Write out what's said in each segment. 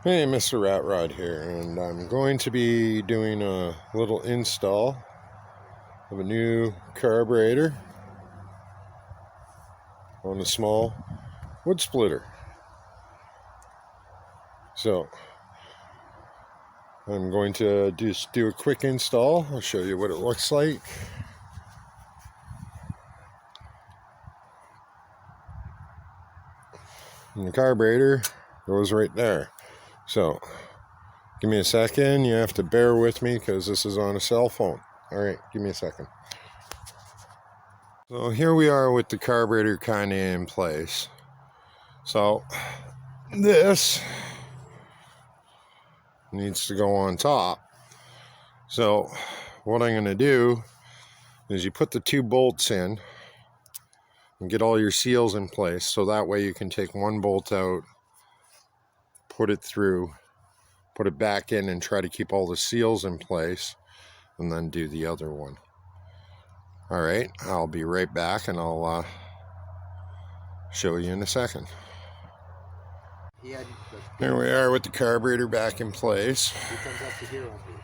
Hey, Mr. Rat Rod here, and I'm going to be doing a little install of a new carburetor on a small wood splitter. So I'm going to just do a quick install. I'll show you what it looks like. And the carburetor goes right there. So give me a second. You have to bear with me because this is on a cell phone. All right, give me a second. So here we are with the carburetor kind of in place. So this needs to go on top. So what I'm going to do is you put the two bolts in and get all your seals in place, so that way you can take one bolt out, put it through, put it back in, and try to keep all the seals in place, and then do the other one. All right, I'll be right back, and I'll show you in a second. Here we are with the carburetor back in place. He comes up to here on me.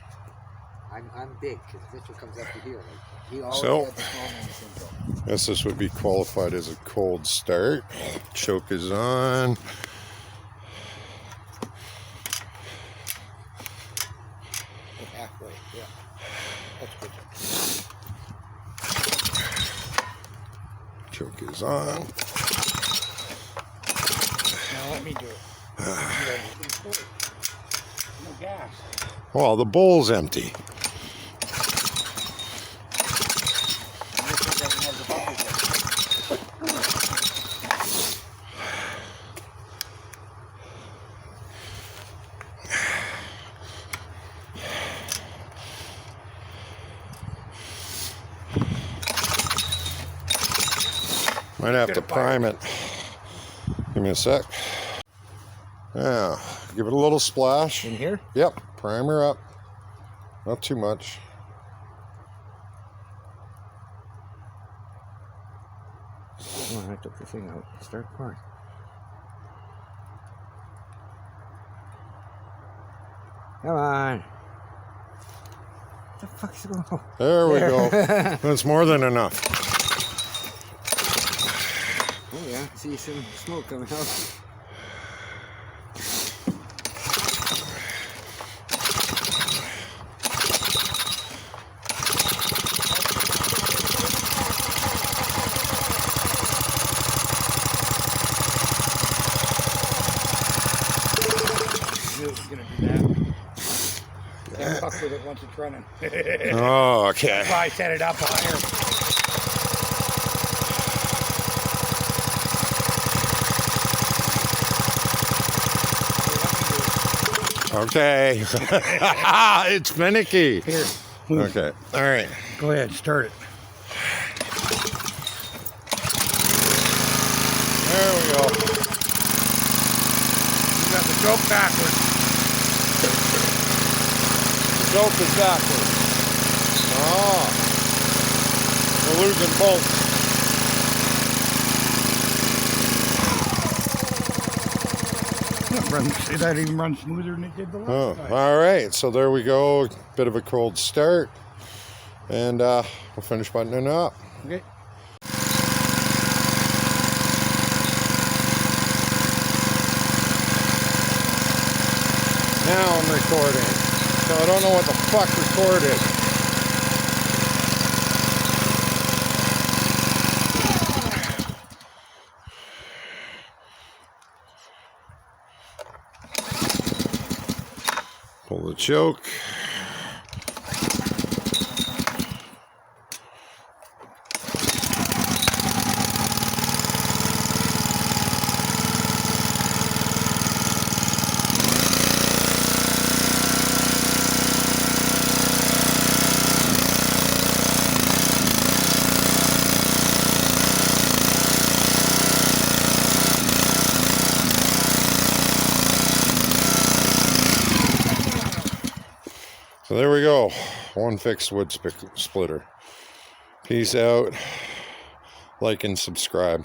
I'm big because Mitchell comes up to here. Like, he always So, had the small man syndrome. I guess this would be qualified as a cold start. Choke is on. Halfway, yeah. That's good. Choke is on. Now let me do it. No gas. Well, the bowl's empty. Might have to prime it. Give me a sec. Yeah, give it a little splash. In here? Yep, primer up. Not too much. Oh, I took the thing out. Start pouring. Come on. What the fuck's going on? There we go. That's more than enough. Oh yeah, see some smoke coming out. Gonna do that. Can't fuck with it once it's running. Oh, okay. That's why I set it up higher. Okay. It's finicky. Here. Okay. All right. Go ahead, start it. There we go. You got the choke backwards. The choke is backwards. Ah. We're losing bolts. That even runs smoother than it did the last time. All right. So there we go. Bit of a cold start. And we'll finish buttoning it up. Okay. Now I'm recording. So I don't know what the fuck recorded. Pull the choke. So there we go, one fixed wood splitter. Peace out, like and subscribe.